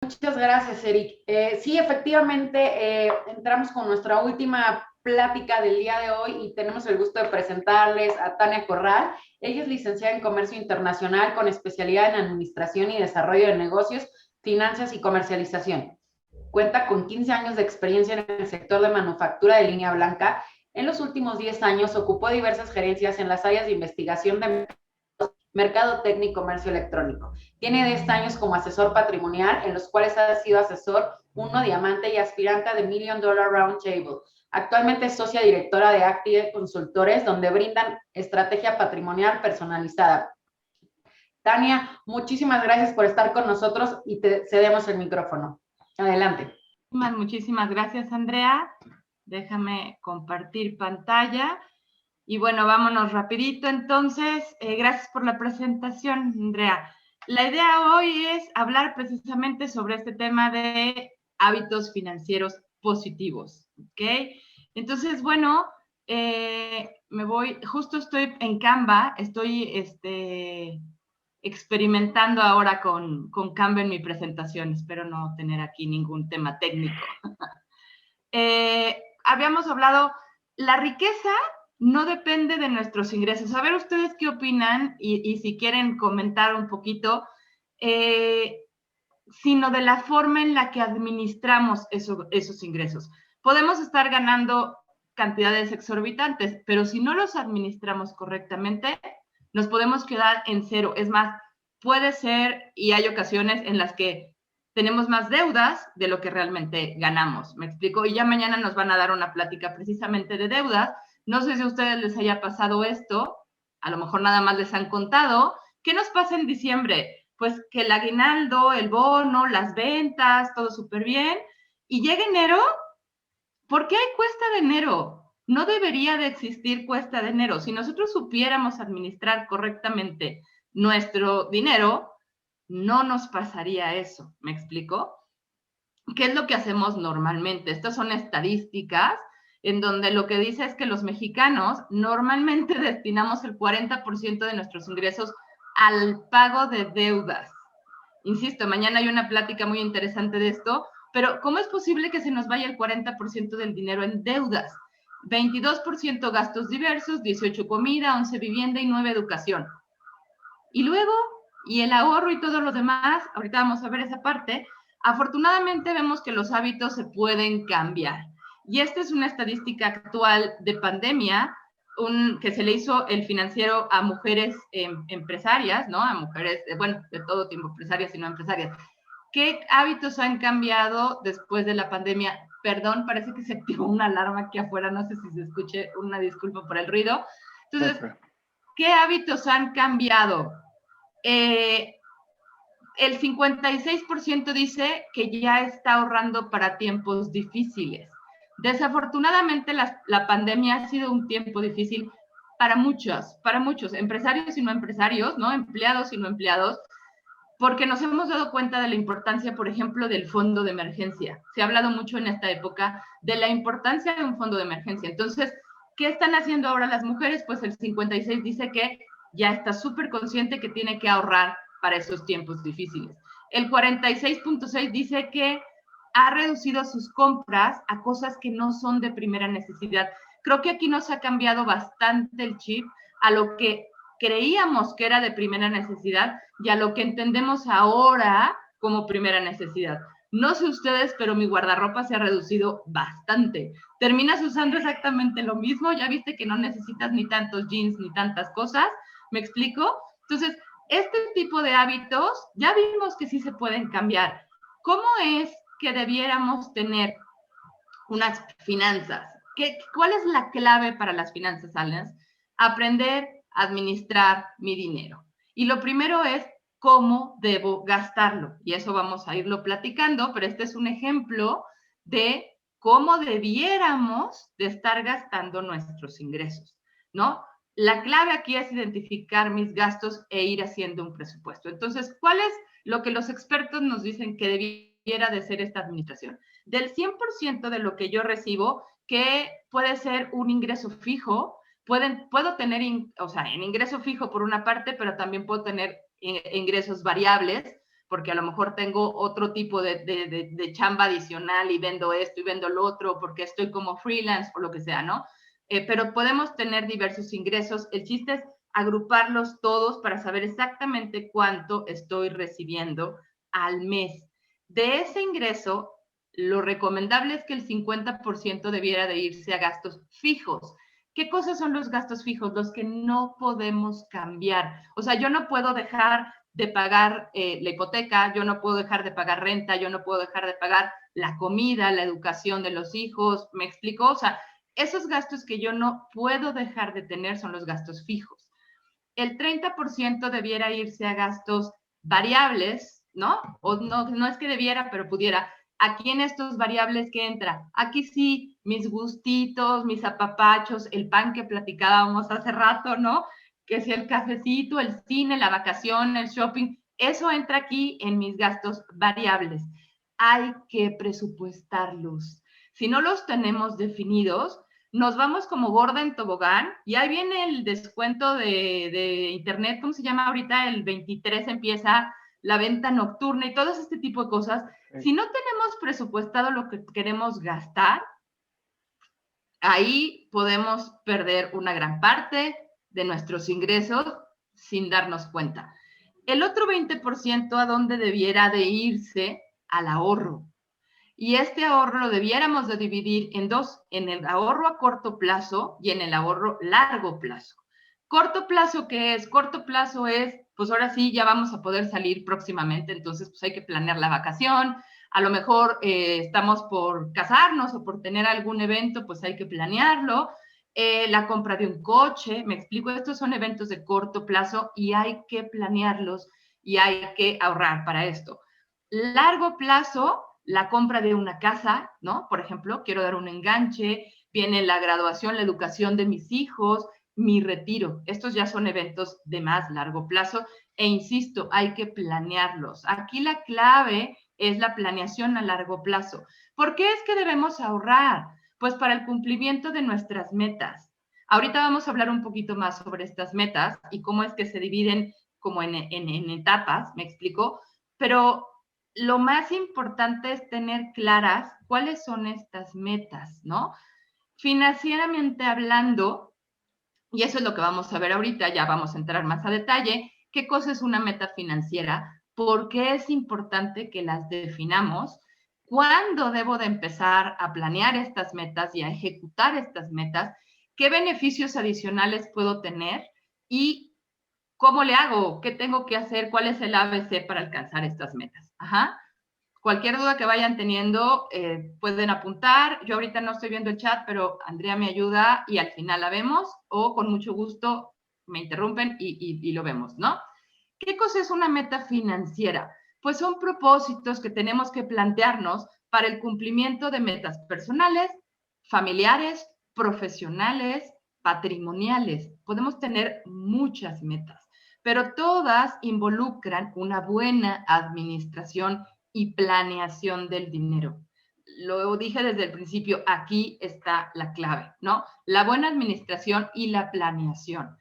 Muchas gracias, Eric. Sí, efectivamente, entramos con nuestra última plática del día de hoy y tenemos el gusto de presentarles a Tania Corral. Ella es licenciada en Comercio Internacional con especialidad en Administración y Desarrollo de Negocios, Finanzas y Comercialización. Cuenta con 15 años de experiencia en el sector de manufactura de línea blanca. En los últimos 10 años ocupó diversas gerencias en las áreas de investigación de mercadotecnia y comercio electrónico. Tiene 10 años como asesor patrimonial, en los cuales ha sido asesor 1 diamante y aspirante de Million Dollar Round Table. Actualmente es socia directora de Active Consultores, donde brindan estrategia patrimonial personalizada. Tania, muchísimas gracias por estar con nosotros y te cedemos el micrófono. Adelante. Muchísimas gracias, Andrea. Déjame compartir pantalla. Y bueno, vámonos rapidito. Entonces, gracias por la presentación, Andrea. La idea hoy es hablar precisamente sobre este tema de hábitos financieros positivos, ¿ok? Entonces, bueno, justo estoy en Canva, estoy experimentando ahora con Canva en mi presentación. Espero no tener aquí ningún tema técnico. Habíamos hablado, la riqueza no depende de nuestros ingresos. A ver ustedes qué opinan y si quieren comentar un poquito, sino de la forma en la que administramos esos ingresos. Podemos estar ganando cantidades exorbitantes, pero si no los administramos correctamente, nos podemos quedar en cero. Es más, puede ser, y hay ocasiones en las que tenemos más deudas de lo que realmente ganamos. ¿Me explico? Y ya mañana nos van a dar una plática precisamente de deudas. No sé si a ustedes les haya pasado esto, a lo mejor nada más les han contado. ¿Qué nos pasa en diciembre? Pues que el aguinaldo, el bono, las ventas, todo súper bien. Y llega enero, ¿por qué hay cuesta de enero? No debería de existir cuesta de enero. Si nosotros supiéramos administrar correctamente nuestro dinero, no nos pasaría eso. ¿Me explico? ¿Qué es lo que hacemos normalmente? Estas son estadísticas en donde lo que dice es que los mexicanos normalmente destinamos el 40% de nuestros ingresos al pago de deudas. Insisto, mañana hay una plática muy interesante de esto, pero ¿cómo es posible que se nos vaya el 40% del dinero en deudas? 22% gastos diversos, 18% comida, 11% vivienda y 9% educación. Y luego, y el ahorro y todo lo demás, ahorita vamos a ver esa parte, afortunadamente vemos que los hábitos se pueden cambiar. Y esta es una estadística actual de pandemia que se le hizo el financiero a mujeres empresarias, ¿no? A mujeres, bueno, de todo tipo, empresarias y no empresarias. ¿Qué hábitos han cambiado después de la pandemia? Perdón, parece que se activó una alarma aquí afuera, no sé si se escuche, una disculpa por el ruido. Entonces, ¿qué hábitos han cambiado? El 56% dice que ya está ahorrando para tiempos difíciles. Desafortunadamente, la pandemia ha sido un tiempo difícil para muchos, empresarios y no empresarios, ¿no? Empleados y no empleados, porque nos hemos dado cuenta de la importancia, por ejemplo, del fondo de emergencia. Se ha hablado mucho en esta época de la importancia de un fondo de emergencia. Entonces, ¿qué están haciendo ahora las mujeres? Pues el 56 dice que ya está súper consciente que tiene que ahorrar para esos tiempos difíciles. El 46.6 dice que ha reducido sus compras a cosas que no son de primera necesidad. Creo que aquí nos ha cambiado bastante el chip a lo que creíamos que era de primera necesidad y a lo que entendemos ahora como primera necesidad. No sé ustedes, pero mi guardarropa se ha reducido bastante. Terminas usando exactamente lo mismo, ya viste que no necesitas ni tantos jeans ni tantas cosas, ¿me explico? Entonces, este tipo de hábitos ya vimos que sí se pueden cambiar. ¿Cómo es que debiéramos tener unas finanzas? ¿Cuál es la clave para las finanzas sanas? Aprender a administrar mi dinero. Y lo primero es cómo debo gastarlo. Y eso vamos a irlo platicando, pero este es un ejemplo de cómo debiéramos de estar gastando nuestros ingresos, ¿no? La clave aquí es identificar mis gastos e ir haciendo un presupuesto. Entonces, ¿cuál es lo que los expertos nos dicen que debiera de ser esta administración? Del 100% de lo que yo recibo, que puede ser un ingreso fijo, puedo tener, en ingreso fijo por una parte, pero también puedo tener ingresos variables, porque a lo mejor tengo otro tipo de chamba adicional y vendo esto y vendo lo otro, porque estoy como freelance o lo que sea, ¿no? Pero podemos tener diversos ingresos. El chiste es agruparlos todos para saber exactamente cuánto estoy recibiendo al mes. De ese ingreso, lo recomendable es que el 50% debiera de irse a gastos fijos. ¿Qué cosas son los gastos fijos? Los que no podemos cambiar. O sea, yo no puedo dejar de pagar la hipoteca, yo no puedo dejar de pagar renta, yo no puedo dejar de pagar la comida, la educación de los hijos, ¿me explico? O sea, esos gastos que yo no puedo dejar de tener son los gastos fijos. El 30% debiera irse a gastos variables, ¿no? O no es que debiera, pero pudiera. Aquí en estos variables que entra, aquí sí, mis gustitos, mis apapachos, el pan que platicábamos hace rato, ¿no? Que si el cafecito, el cine, la vacación, el shopping, eso entra aquí en mis gastos variables. Hay que presupuestarlos. Si no los tenemos definidos, nos vamos como gorda en tobogán y ahí viene el descuento de internet, ¿cómo se llama ahorita? El 23 empieza la venta nocturna y todo este tipo de cosas. Sí. Si no tenemos presupuestado lo que queremos gastar, ahí podemos perder una gran parte de nuestros ingresos sin darnos cuenta. El otro 20%, ¿a dónde debiera de irse? Al ahorro. Y este ahorro lo debiéramos de dividir en dos, en el ahorro a corto plazo y en el ahorro largo plazo. Corto plazo, ¿qué es? Corto plazo es, pues ahora sí, ya vamos a poder salir próximamente, entonces pues hay que planear la vacación, a lo mejor estamos por casarnos o por tener algún evento, pues hay que planearlo, la compra de un coche, me explico, estos son eventos de corto plazo y hay que planearlos y hay que ahorrar para esto. Largo plazo, la compra de una casa, ¿no? Por ejemplo, quiero dar un enganche, viene la graduación, la educación de mis hijos, mi retiro. Estos ya son eventos de más largo plazo e insisto, hay que planearlos. Aquí la clave es la planeación a largo plazo. ¿Por qué es que debemos ahorrar? Pues para el cumplimiento de nuestras metas. Ahorita vamos a hablar un poquito más sobre estas metas y cómo es que se dividen como en etapas, ¿me explico? Pero lo más importante es tener claras cuáles son estas metas, ¿no? Financieramente hablando, y eso es lo que vamos a ver ahorita, ya vamos a entrar más a detalle, qué cosa es una meta financiera, por qué es importante que las definamos, cuándo debo de empezar a planear estas metas y a ejecutar estas metas, qué beneficios adicionales puedo tener y cómo le hago, qué tengo que hacer, cuál es el ABC para alcanzar estas metas. Ajá. Cualquier duda que vayan teniendo, pueden apuntar. Yo ahorita no estoy viendo el chat, pero Andrea me ayuda y al final la vemos o con mucho gusto me interrumpen y lo vemos, ¿no? ¿Qué cosa es una meta financiera? Pues son propósitos que tenemos que plantearnos para el cumplimiento de metas personales, familiares, profesionales, patrimoniales. Podemos tener muchas metas, pero todas involucran una buena administración y planeación del dinero. Lo dije desde el principio, aquí está la clave, ¿no? La buena administración y la planeación.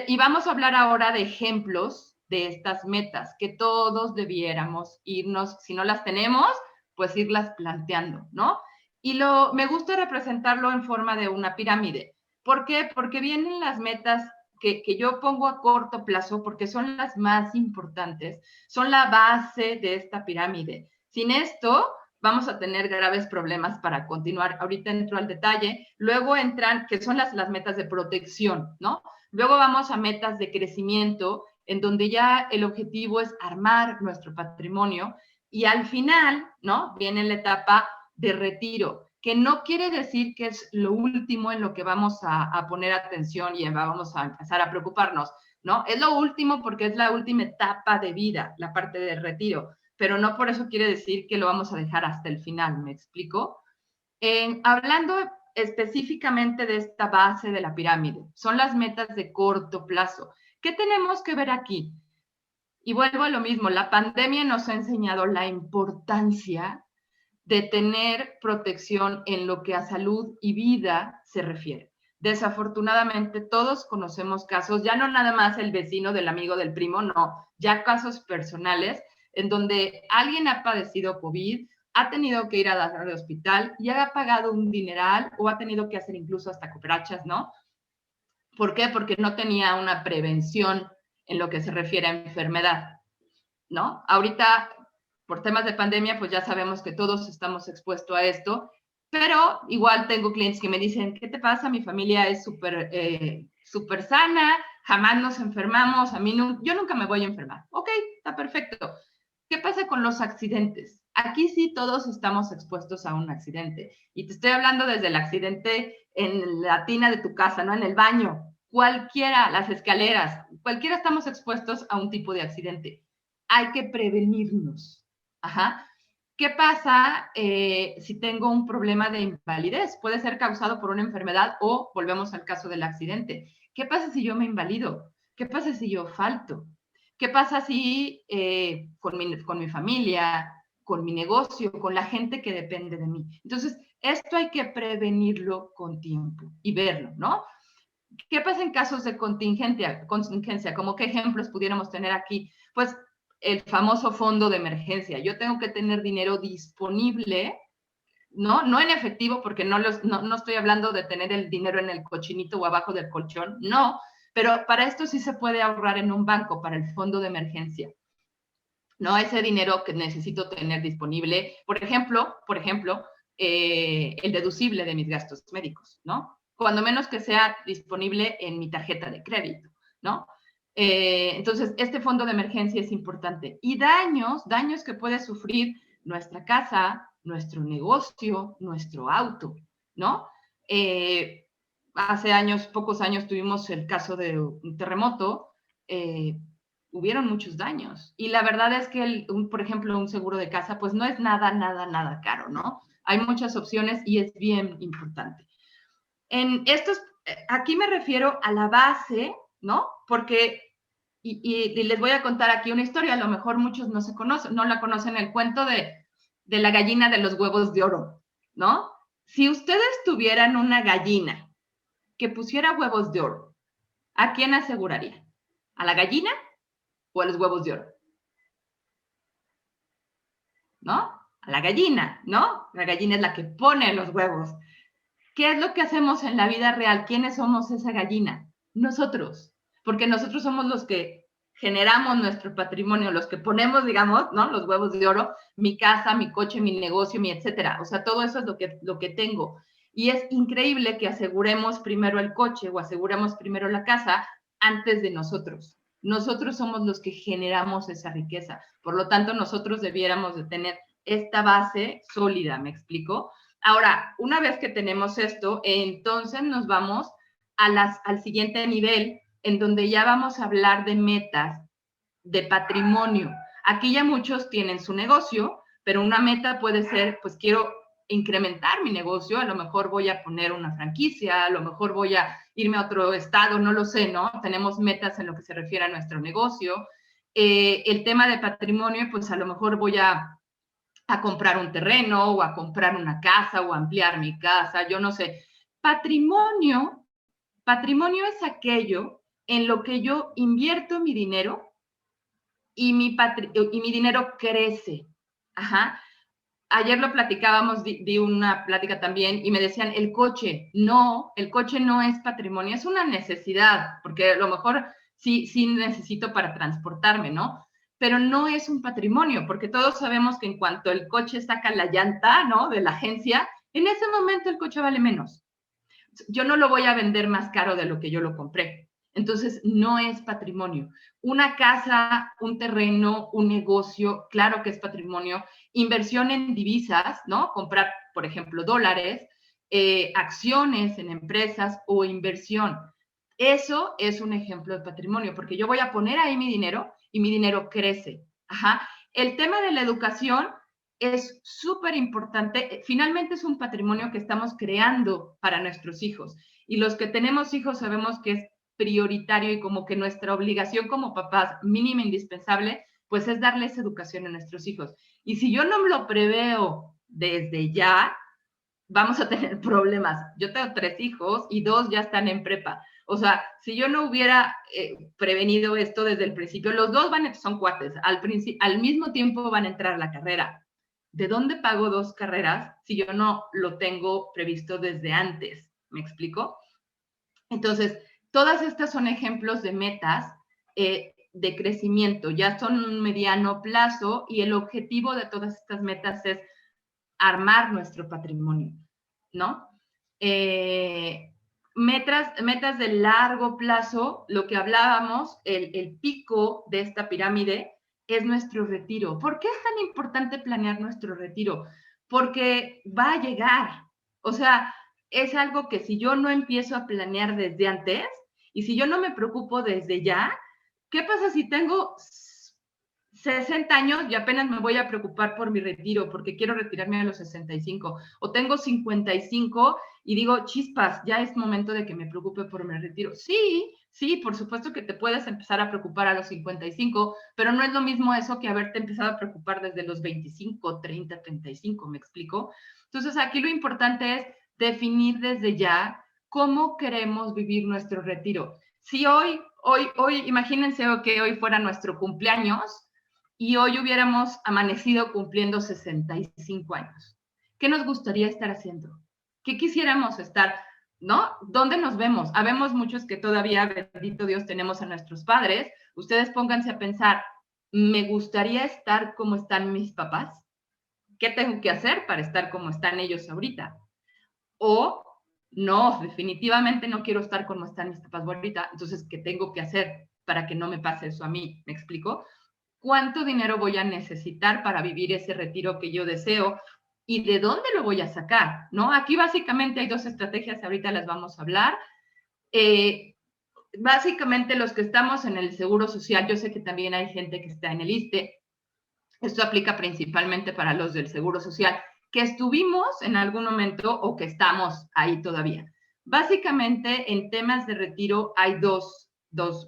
Y vamos a hablar ahora de ejemplos de estas metas que todos debiéramos irnos, si no las tenemos, pues irlas planteando, ¿no? Y me gusta representarlo en forma de una pirámide. ¿Por qué? Porque vienen las metas que yo pongo a corto plazo porque son las más importantes, son la base de esta pirámide. Sin esto, vamos a tener graves problemas para continuar. Ahorita entro al detalle. Luego entran, que son las metas de protección, ¿no? Luego vamos a metas de crecimiento, en donde ya el objetivo es armar nuestro patrimonio. Y al final, ¿no? Viene la etapa de retiro, que no quiere decir que es lo último en lo que vamos a poner atención y vamos a empezar a preocuparnos, ¿no? Es lo último porque es la última etapa de vida, la parte del retiro, pero no por eso quiere decir que lo vamos a dejar hasta el final, ¿me explico? Hablando específicamente de esta base de la pirámide, son las metas de corto plazo. ¿Qué tenemos que ver aquí? Y vuelvo a lo mismo, la pandemia nos ha enseñado la importancia de tener protección en lo que a salud y vida se refiere. Desafortunadamente, todos conocemos casos, ya no nada más el vecino, del amigo, del primo, no, ya casos personales en donde alguien ha padecido COVID, ha tenido que ir a dar al hospital y ha pagado un dineral o ha tenido que hacer incluso hasta cooperaches, ¿no? ¿Por qué? Porque no tenía una prevención en lo que se refiere a enfermedad, ¿no? Ahorita, por temas de pandemia, pues ya sabemos que todos estamos expuestos a esto, pero igual tengo clientes que me dicen, ¿qué te pasa? Mi familia es súper sana, jamás nos enfermamos, a mí no, yo nunca me voy a enfermar. Ok, está perfecto. ¿Qué pasa con los accidentes? Aquí sí todos estamos expuestos a un accidente. Y te estoy hablando desde el accidente en la tina de tu casa, ¿no? En el baño, cualquiera, las escaleras, cualquiera estamos expuestos a un tipo de accidente. Hay que prevenirnos. Ajá. ¿Qué pasa si tengo un problema de invalidez? Puede ser causado por una enfermedad o, volvemos al caso del accidente. ¿Qué pasa si yo me invalido? ¿Qué pasa si yo falto? ¿Qué pasa si con mi familia, con mi negocio, con la gente que depende de mí? Entonces, esto hay que prevenirlo con tiempo y verlo, ¿no? ¿Qué pasa en casos de contingencia? ¿Cómo qué ejemplos pudiéramos tener aquí? Pues el famoso fondo de emergencia. Yo tengo que tener dinero disponible, ¿no? No en efectivo, porque no estoy hablando de tener el dinero en el cochinito o abajo del colchón, no, pero para esto sí se puede ahorrar en un banco, para el fondo de emergencia, ¿no? Ese dinero que necesito tener disponible, por ejemplo, el deducible de mis gastos médicos, ¿no? Cuando menos que sea disponible en mi tarjeta de crédito, ¿no? Entonces, este fondo de emergencia es importante. Y daños que puede sufrir nuestra casa, nuestro negocio, nuestro auto, ¿no? Hace pocos años tuvimos el caso de un terremoto, hubieron muchos daños. Y la verdad es que, por ejemplo, un seguro de casa, pues no es nada caro, ¿no? Hay muchas opciones y es bien importante. Aquí me refiero a la base, ¿no? Porque, y les voy a contar aquí una historia, a lo mejor muchos no la conocen, el cuento de la gallina de los huevos de oro, ¿no? Si ustedes tuvieran una gallina que pusiera huevos de oro, ¿a quién aseguraría? ¿A la gallina o a los huevos de oro? ¿No? A la gallina, ¿no? La gallina es la que pone los huevos. ¿Qué es lo que hacemos en la vida real? ¿Quiénes somos esa gallina? Nosotros, porque nosotros somos los que generamos nuestro patrimonio, los que ponemos, digamos, ¿no? Los huevos de oro, mi casa, mi coche, mi negocio, mi etcétera. O sea, todo eso es lo que tengo. Y es increíble que aseguremos primero el coche o aseguremos primero la casa antes de nosotros. Nosotros somos los que generamos esa riqueza. Por lo tanto, nosotros debiéramos de tener esta base sólida, ¿me explico? Ahora, una vez que tenemos esto, entonces nos vamos al siguiente nivel, en donde ya vamos a hablar de metas, de patrimonio. Aquí ya muchos tienen su negocio, pero una meta puede ser, pues quiero incrementar mi negocio, a lo mejor voy a poner una franquicia, a lo mejor voy a irme a otro estado, no lo sé, ¿no? Tenemos metas en lo que se refiere a nuestro negocio. El tema de patrimonio, pues a lo mejor voy a comprar un terreno o a comprar una casa o a ampliar mi casa, yo no sé. Patrimonio es aquello en lo que yo invierto mi dinero y mi dinero crece. Ajá. Ayer lo platicábamos, di una plática también y me decían, el coche no es patrimonio, es una necesidad, porque a lo mejor sí necesito para transportarme, ¿no? Pero no es un patrimonio, porque todos sabemos que en cuanto el coche saca la llanta, ¿no? De la agencia, en ese momento el coche vale menos. Yo no lo voy a vender más caro de lo que yo lo compré. Entonces, no es patrimonio. Una casa, un terreno, un negocio, claro que es patrimonio. Inversión en divisas, ¿no? Comprar, por ejemplo, dólares, acciones en empresas o inversión. Eso es un ejemplo de patrimonio, porque yo voy a poner ahí mi dinero y mi dinero crece. Ajá. El tema de la educación es súper importante. Finalmente es un patrimonio que estamos creando para nuestros hijos. Y los que tenemos hijos sabemos que es prioritario y como que nuestra obligación como papás mínima indispensable, pues es darles educación a nuestros hijos. Y si yo no me lo preveo desde ya, vamos a tener problemas. Yo tengo 3 hijos y 2 ya están en prepa. O sea, si yo no hubiera prevenido esto desde el principio, los 2 son cuates, al mismo tiempo van a entrar a la carrera. ¿De dónde pago 2 carreras si yo no lo tengo previsto desde antes? ¿Me explico? Entonces, todas estas son ejemplos de metas de crecimiento, ya son un mediano plazo y el objetivo de todas estas metas es armar nuestro patrimonio, ¿no? Metas de largo plazo, lo que hablábamos, el pico de esta pirámide es nuestro retiro. ¿Por qué es tan importante planear nuestro retiro? Porque va a llegar. O sea, es algo que si yo no empiezo a planear desde antes y si yo no me preocupo desde ya, ¿qué pasa si tengo 60 años y apenas me voy a preocupar por mi retiro porque quiero retirarme a los 65? O tengo 55 y digo, chispas, ya es momento de que me preocupe por mi retiro. Sí, por supuesto que te puedes empezar a preocupar a los 55, pero no es lo mismo eso que haberte empezado a preocupar desde los 25, 30, 35, ¿me explico? Entonces, aquí lo importante es definir desde ya cómo queremos vivir nuestro retiro. Si hoy, imagínense que hoy fuera nuestro cumpleaños y hoy hubiéramos amanecido cumpliendo 65 años. ¿Qué nos gustaría estar haciendo? ¿Qué quisiéramos estar? ¿No? ¿Dónde nos vemos? Habemos muchos que todavía, bendito Dios, tenemos a nuestros padres. Ustedes pónganse a pensar, ¿me gustaría estar como están mis papás? ¿Qué tengo que hacer para estar como están ellos ahorita? O no, definitivamente no quiero estar como están mis papás ahorita, entonces, ¿qué tengo que hacer para que no me pase eso a mí? ¿Me explico? ¿Cuánto dinero voy a necesitar para vivir ese retiro que yo deseo? ¿Y de dónde lo voy a sacar? ¿No? Aquí básicamente hay 2 estrategias, ahorita las vamos a hablar. Básicamente los que estamos en el Seguro Social, yo sé que también hay gente que está en el ISSSTE, esto aplica principalmente para los del Seguro Social, que estuvimos en algún momento o que estamos ahí todavía. Básicamente en temas de retiro hay dos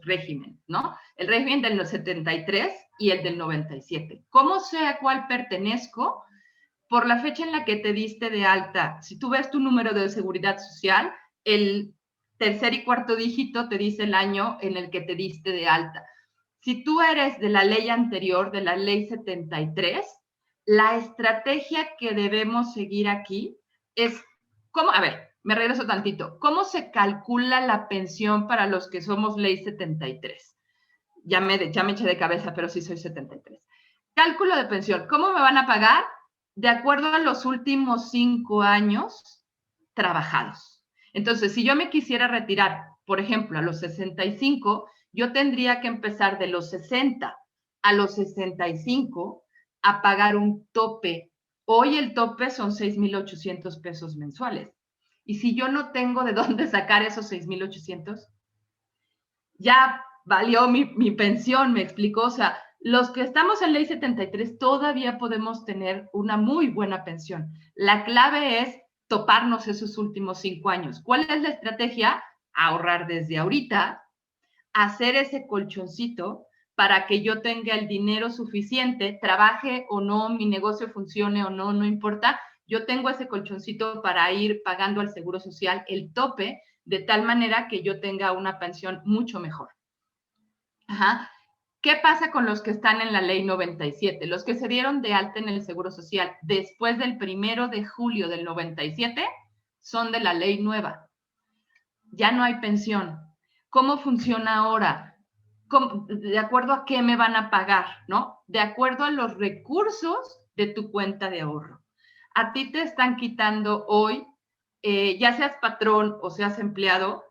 regímenes, ¿no? El régimen del 73 y el del 97. ¿Cómo sé a cuál pertenezco? Por la fecha en la que te diste de alta. Si tú ves tu número de seguridad social, el tercer y cuarto dígito te dice el año en el que te diste de alta. Si tú eres de la ley anterior, de la ley 73, la estrategia que debemos seguir aquí es, ¿cómo? A ver, me regreso tantito. ¿Cómo se calcula la pensión para los que somos ley 73? Ya me eché de cabeza, pero sí soy 73. Cálculo de pensión. ¿Cómo me van a pagar? De acuerdo a los últimos 5 años trabajados. Entonces, si yo me quisiera retirar, por ejemplo, a los 65, yo tendría que empezar de los 60 a los 65 a pagar un tope. Hoy el tope son 6,800 pesos mensuales. Y si yo no tengo de dónde sacar esos 6,800, ya valió mi pensión, me explicó. O sea, los que estamos en ley 73 todavía podemos tener una muy buena pensión. La clave es toparnos esos últimos 5 años. ¿Cuál es la estrategia? Ahorrar desde ahorita, hacer ese colchoncito para que yo tenga el dinero suficiente, trabaje o no, mi negocio funcione o no, no importa, yo tengo ese colchoncito para ir pagando al Seguro Social el tope, de tal manera que yo tenga una pensión mucho mejor. Ajá. ¿Qué pasa con los que están en la ley 97? Los que se dieron de alta en el Seguro Social después del 1 de julio del 97 son de la ley nueva. Ya no hay pensión. ¿Cómo funciona ahora? ¿De acuerdo a qué me van a pagar? ¿No? De acuerdo a los recursos de tu cuenta de ahorro. A ti te están quitando hoy, ya seas patrón o seas empleado,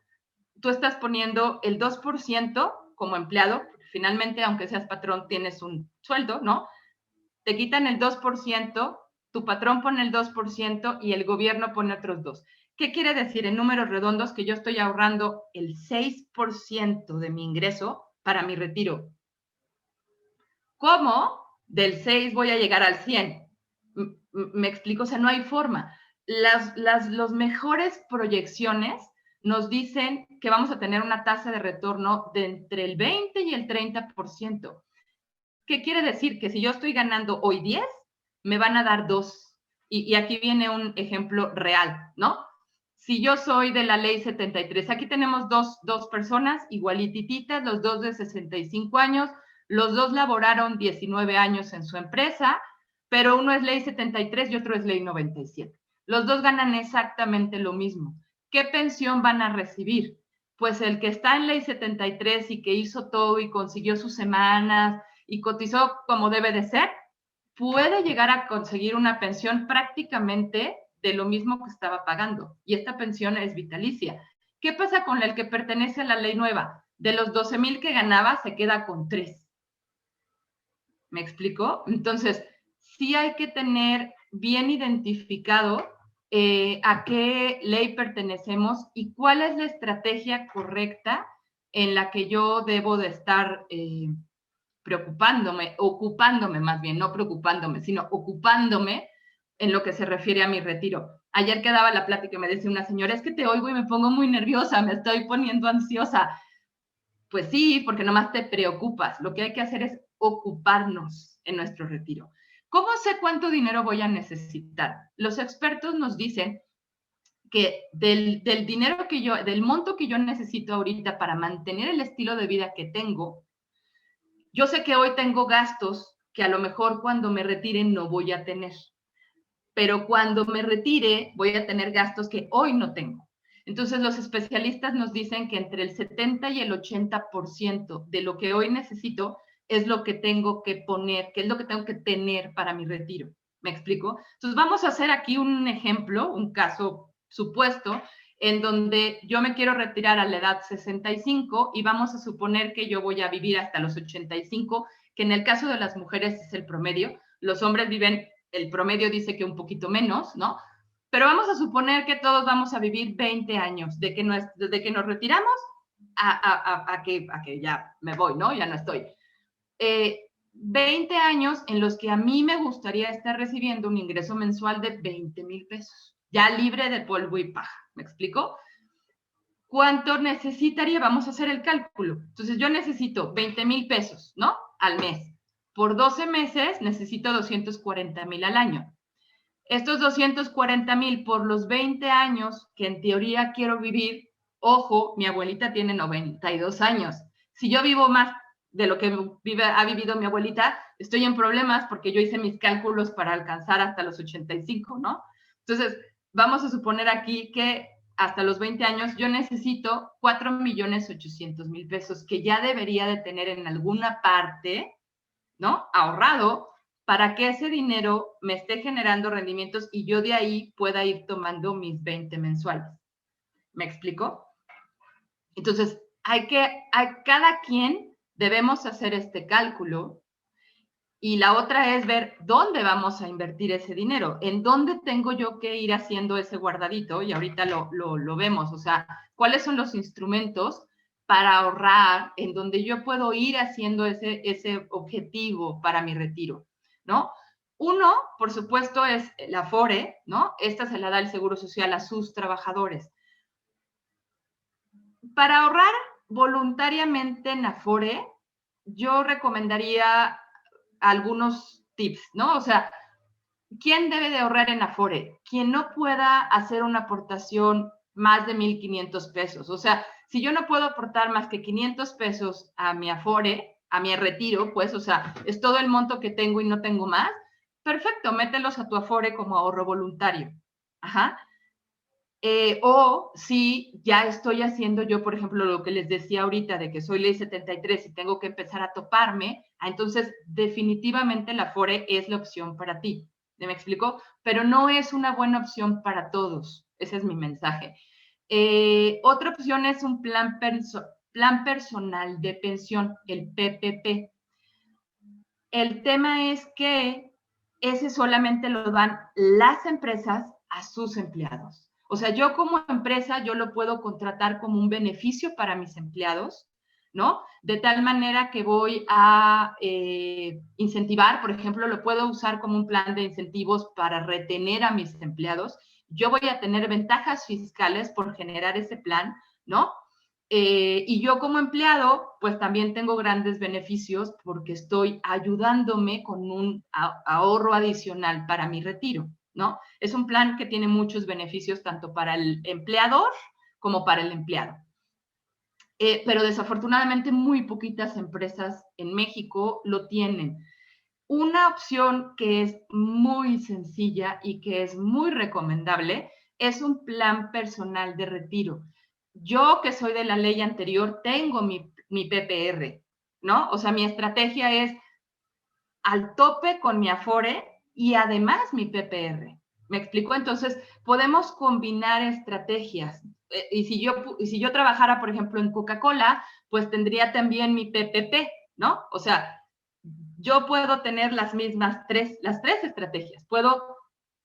tú estás poniendo el 2% como empleado, finalmente, aunque seas patrón, tienes un sueldo, ¿no? Te quitan el 2%, tu patrón pone el 2% y el gobierno pone otros 2%. ¿Qué quiere decir en números redondos? Que yo estoy ahorrando el 6% de mi ingreso para mi retiro. ¿Cómo? Del 6 voy a llegar al 100. Me explico, o sea, no hay forma. Las mejores proyecciones nos dicen que vamos a tener una tasa de retorno de entre el 20 y el 30%. ¿Qué quiere decir? Que si yo estoy ganando hoy 10, me van a dar 2. y aquí viene un ejemplo real, ¿no? Si yo soy de la ley 73, aquí tenemos dos personas igualitititas, los dos de 65 años, los dos laboraron 19 años en su empresa, pero uno es ley 73 y otro es ley 97. Los dos ganan exactamente lo mismo. ¿Qué pensión van a recibir? Pues el que está en ley 73 y que hizo todo y consiguió sus semanas y cotizó como debe de ser, puede llegar a conseguir una pensión prácticamente de lo mismo que estaba pagando. Y esta pensión es vitalicia. ¿Qué pasa con el que pertenece a la ley nueva? De los 12,000 que ganaba, se queda con 3. ¿Me explico? Entonces, sí hay que tener bien identificado a qué ley pertenecemos y cuál es la estrategia correcta en la que yo debo de estar ocupándome más bien, no preocupándome, sino ocupándome en lo que se refiere a mi retiro. Ayer que daba la plática y me decía una señora, es que te oigo y me pongo muy nerviosa, me estoy poniendo ansiosa. Pues sí, porque nomás te preocupas. Lo que hay que hacer es ocuparnos en nuestro retiro. ¿Cómo sé cuánto dinero voy a necesitar? Los expertos nos dicen que del dinero que yo, del monto que yo necesito ahorita para mantener el estilo de vida que tengo, yo sé que hoy tengo gastos que a lo mejor cuando me retire no voy a tener, pero cuando me retire voy a tener gastos que hoy no tengo. Entonces los especialistas nos dicen que entre el 70 y el 80% de lo que hoy necesito es lo que tengo que poner, que es lo que tengo que tener para mi retiro. ¿Me explico? Entonces vamos a hacer aquí un ejemplo, un caso supuesto, en donde yo me quiero retirar a la edad 65 y vamos a suponer que yo voy a vivir hasta los 85, que en el caso de las mujeres es el promedio. Los hombres viven, el promedio dice que un poquito menos, ¿no? Pero vamos a suponer que todos vamos a vivir 20 años, desde que nos retiramos a que ya me voy, ¿no? Ya no estoy. 20 años en los que a mí me gustaría estar recibiendo un ingreso mensual de 20,000 pesos, ya libre de polvo y paja. ¿Me explico? ¿Cuánto necesitaría? Vamos a hacer el cálculo. Entonces yo necesito 20,000 pesos, ¿no? Al mes. Por 12 meses necesito 240,000 al año. Estos 240,000 por los 20 años que en teoría quiero vivir, ojo, mi abuelita tiene 92 años. Si yo vivo más de lo que ha vivido mi abuelita, estoy en problemas porque yo hice mis cálculos para alcanzar hasta los 85, ¿no? Entonces, vamos a suponer aquí que hasta los 20 años yo necesito 4,800,000 pesos que ya debería de tener en alguna parte, ¿no? Ahorrado, para que ese dinero me esté generando rendimientos y yo de ahí pueda ir tomando mis 20 mensuales. ¿Me explico? Entonces, cada quien debemos hacer este cálculo y la otra es ver dónde vamos a invertir ese dinero, en dónde tengo yo que ir haciendo ese guardadito y ahorita lo vemos, o sea, cuáles son los instrumentos para ahorrar, en donde yo puedo ir haciendo ese objetivo para mi retiro, ¿no? Uno, por supuesto, es la Afore, ¿no? Esta se la da el Seguro Social a sus trabajadores. Para ahorrar voluntariamente en Afore, yo recomendaría algunos tips, ¿no? O sea, ¿quién debe de ahorrar en Afore? Quien no pueda hacer una aportación más de 1,500 pesos. O sea, si yo no puedo aportar más que 500 pesos a mi Afore, a mi retiro, pues, o sea, es todo el monto que tengo y no tengo más, perfecto, mételos a tu Afore como ahorro voluntario. Ajá. O si ya estoy haciendo yo, por ejemplo, lo que les decía ahorita de que soy ley 73 y tengo que empezar a toparme, entonces definitivamente la Afore es la opción para ti. ¿Me explico? Pero no es una buena opción para todos. Ese es mi mensaje. Otra opción es un plan personal de pensión, el PPP. El tema es que ese solamente lo dan las empresas a sus empleados. O sea, yo como empresa, yo lo puedo contratar como un beneficio para mis empleados, ¿no? De tal manera que voy a incentivar, por ejemplo, lo puedo usar como un plan de incentivos para retener a mis empleados. Yo voy a tener ventajas fiscales por generar ese plan, ¿no? Y yo como empleado, pues también tengo grandes beneficios porque estoy ayudándome con un ahorro adicional para mi retiro. ¿no? Es un plan que tiene muchos beneficios tanto para el empleador como para el empleado. Pero desafortunadamente muy poquitas empresas en México lo tienen. Una opción que es muy sencilla y que es muy recomendable es un plan personal de retiro. Yo, que soy de la ley anterior, tengo mi PPR, ¿no? O sea, mi estrategia es al tope con mi Afore y además mi PPR. ¿Me explico? Entonces, podemos combinar estrategias. Y si yo trabajara, por ejemplo, en Coca-Cola, pues tendría también mi PPP, ¿no? O sea, yo puedo tener las tres estrategias. Puedo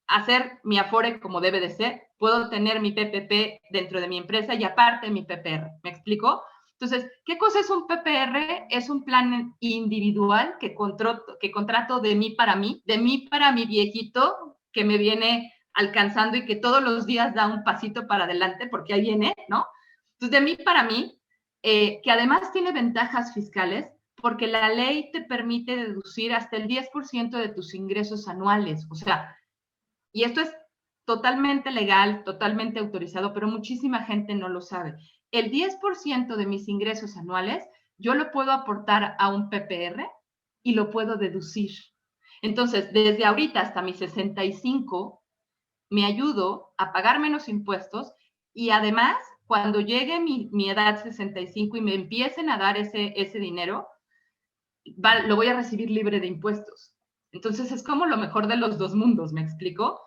hacer mi Afore como debe de ser, puedo tener mi PPP dentro de mi empresa y aparte mi PPR. ¿Me explico? Entonces, ¿qué cosa es un PPR? Es un plan individual que contrato de mí para mi viejito que me viene alcanzando y que todos los días da un pasito para adelante porque ahí viene, ¿no? Entonces, de mí para mí, que además tiene ventajas fiscales porque la ley te permite deducir hasta el 10% de tus ingresos anuales. O sea, y esto es totalmente legal, totalmente autorizado, pero muchísima gente no lo sabe. El 10% de mis ingresos anuales yo lo puedo aportar a un PPR y lo puedo deducir. Entonces, desde ahorita hasta mis 65, me ayudo a pagar menos impuestos y además, cuando llegue mi edad 65 y me empiecen a dar ese dinero, lo voy a recibir libre de impuestos. Entonces es como lo mejor de los dos mundos, ¿me explico?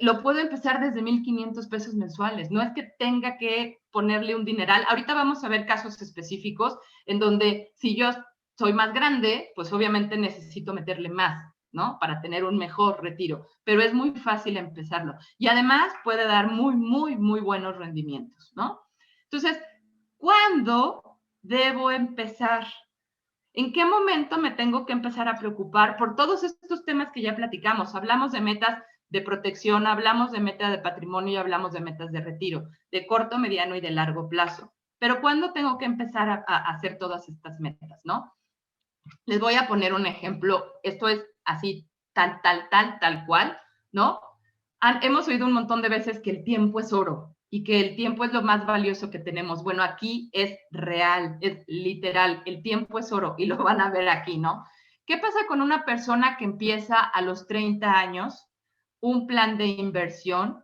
Lo puedo empezar desde 1,500 pesos mensuales. No es que tenga que ponerle un dineral. Ahorita vamos a ver casos específicos en donde si yo soy más grande, pues obviamente necesito meterle más, ¿no? Para tener un mejor retiro. Pero es muy fácil empezarlo. Y además puede dar muy, muy, muy buenos rendimientos, ¿no? Entonces, ¿cuándo debo empezar? ¿En qué momento me tengo que empezar a preocupar por todos estos temas que ya platicamos? Hablamos de metas de protección, hablamos de metas de patrimonio y hablamos de metas de retiro, de corto, mediano y de largo plazo. Pero ¿cuándo tengo que empezar a hacer todas estas metas, no? Les voy a poner un ejemplo. Esto es así, tal cual, ¿no? Hemos oído un montón de veces que el tiempo es oro y que el tiempo es lo más valioso que tenemos. Bueno, aquí es real, es literal, el tiempo es oro y lo van a ver aquí, ¿no? ¿Qué pasa con una persona que empieza a los 30 años un plan de inversión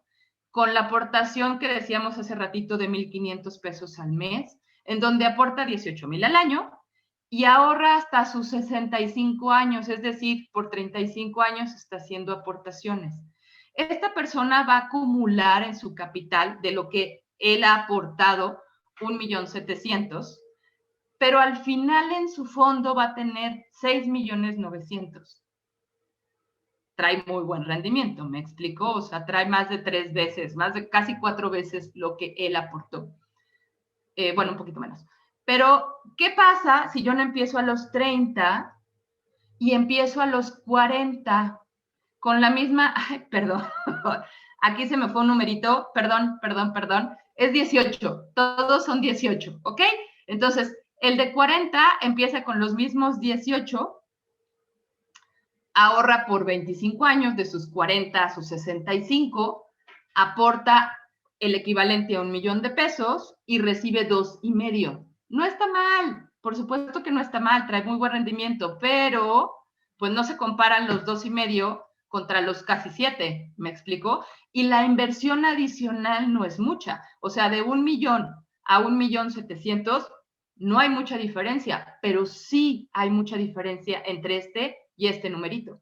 con la aportación que decíamos hace ratito de 1,500 pesos al mes, en donde aporta 18,000 al año y ahorra hasta sus 65 años, es decir, por 35 años está haciendo aportaciones? Esta persona va a acumular en su capital de lo que él ha aportado 1,700,000, pero al final en su fondo va a tener 6,900,000. Trae muy buen rendimiento, ¿me explico? O sea, trae más de 3 veces, más de casi 4 veces lo que él aportó. Bueno, un poquito menos. Pero, ¿qué pasa si yo no empiezo a los 30 y empiezo a los 40 con la misma, ay, perdón, aquí se me fue un numerito, perdón, es 18, todos son 18, ¿ok? Entonces, el de 40 empieza con los mismos 18, ahorra por 25 años, de sus 40 a sus 65, aporta el equivalente a 1,000,000 de pesos y recibe 2,5. No está mal, por supuesto que no está mal, trae muy buen rendimiento, pero pues no se comparan los 2,5 contra los casi 7, ¿me explico? Y la inversión adicional no es mucha, o sea, de 1,000,000 a 1,700,000 no hay mucha diferencia, pero sí hay mucha diferencia entre este y este numerito,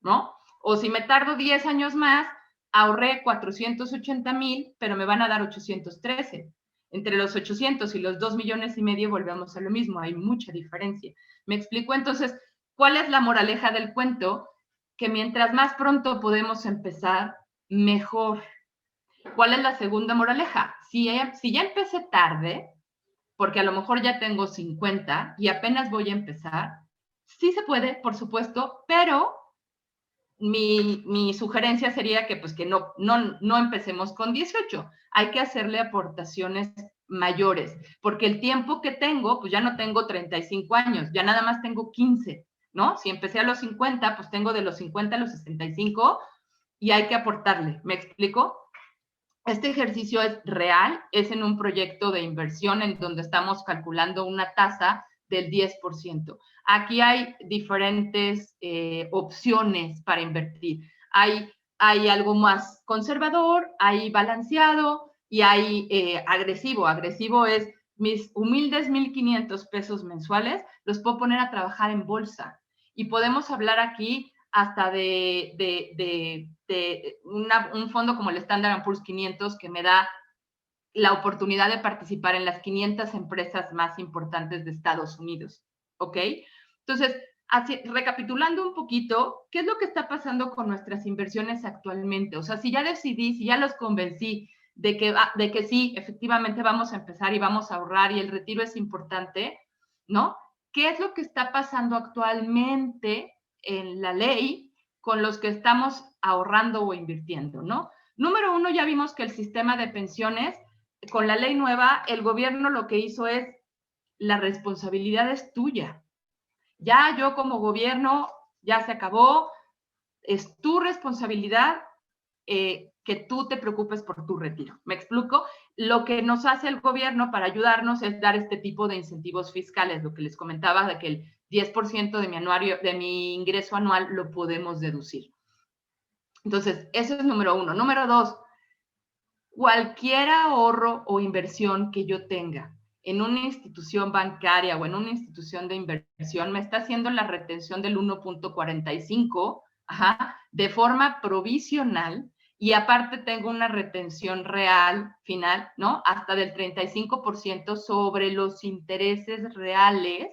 ¿no? O si me tardo 10 años más, ahorré 480,000, pero me van a dar 813. Entre los 800 y los 2,500,000 volvemos a lo mismo, hay mucha diferencia. ¿Me explico? Entonces, ¿cuál es la moraleja del cuento? Que mientras más pronto podemos empezar, mejor. ¿Cuál es la segunda moraleja? Si ya empecé tarde, porque a lo mejor ya tengo 50 y apenas voy a empezar, sí se puede, por supuesto, pero mi sugerencia sería que pues que no empecemos con 18. Hay que hacerle aportaciones mayores, porque el tiempo que tengo, pues ya no tengo 35 años, ya nada más tengo 15, ¿no? Si empecé a los 50, pues tengo de los 50 a los 65 y hay que aportarle. ¿Me explico? Este ejercicio es real, es en un proyecto de inversión en donde estamos calculando una tasa del 10%. Aquí hay diferentes opciones para invertir. Hay algo más conservador, hay balanceado y hay agresivo. Agresivo es mis humildes 1,500 pesos mensuales, los puedo poner a trabajar en bolsa. Y podemos hablar aquí hasta un fondo como el Standard & Poor's 500 que me da la oportunidad de participar en las 500 empresas más importantes de Estados Unidos, ¿ok? Entonces, así, recapitulando un poquito, ¿qué es lo que está pasando con nuestras inversiones actualmente? O sea, si ya decidí, si ya los convencí de que sí, efectivamente vamos a empezar y vamos a ahorrar y el retiro es importante, ¿no? ¿Qué es lo que está pasando actualmente en la ley con los que estamos ahorrando o invirtiendo, ¿no? Número uno, ya vimos que el sistema de pensiones, con la ley nueva, el gobierno lo que hizo es, la responsabilidad es tuya. Ya yo como gobierno, ya se acabó, es tu responsabilidad que tú te preocupes por tu retiro. ¿Me explico? Lo que nos hace el gobierno para ayudarnos es dar este tipo de incentivos fiscales, lo que les comentaba de que el 10% de mi ingreso anual lo podemos deducir. Entonces, eso es número uno. Número dos, cualquier ahorro o inversión que yo tenga en una institución bancaria o en una institución de inversión me está haciendo la retención del 1.45 de forma provisional y aparte tengo una retención real final, ¿no? Hasta del 35% sobre los intereses reales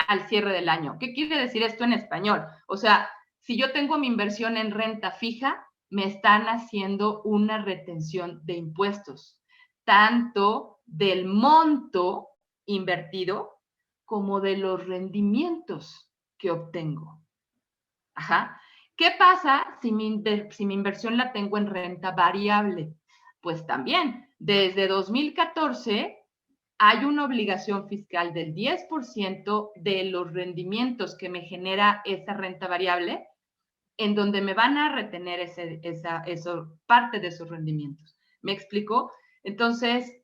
al cierre del año. ¿Qué quiere decir esto en español? O sea, si yo tengo mi inversión en renta fija, me están haciendo una retención de impuestos, tanto del monto invertido como de los rendimientos que obtengo. Ajá. ¿Qué pasa si mi inversión la tengo en renta variable? Pues también, desde 2014 hay una obligación fiscal del 10% de los rendimientos que me genera esa renta variable, en donde me van a retener parte de esos rendimientos. ¿Me explico? Entonces,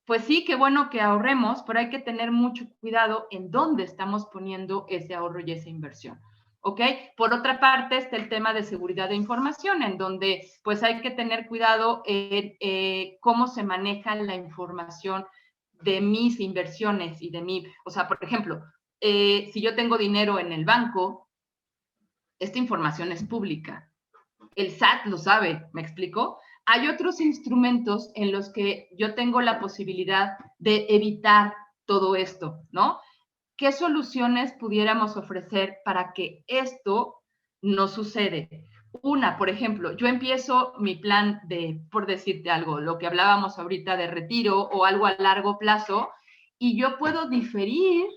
pues sí, qué bueno que ahorremos, pero hay que tener mucho cuidado en dónde estamos poniendo ese ahorro y esa inversión. ¿Ok? Por otra parte está el tema de seguridad de información, en donde pues hay que tener cuidado en cómo se maneja la información de mis inversiones y de mí. O sea, por ejemplo, si yo tengo dinero en el banco, esta información es pública. El SAT lo sabe, ¿me explico? Hay otros instrumentos en los que yo tengo la posibilidad de evitar todo esto, ¿no? ¿Qué soluciones pudiéramos ofrecer para que esto no sucede? Una, por ejemplo, yo empiezo mi plan de, por decirte algo, lo que hablábamos ahorita de retiro o algo a largo plazo, y yo puedo diferir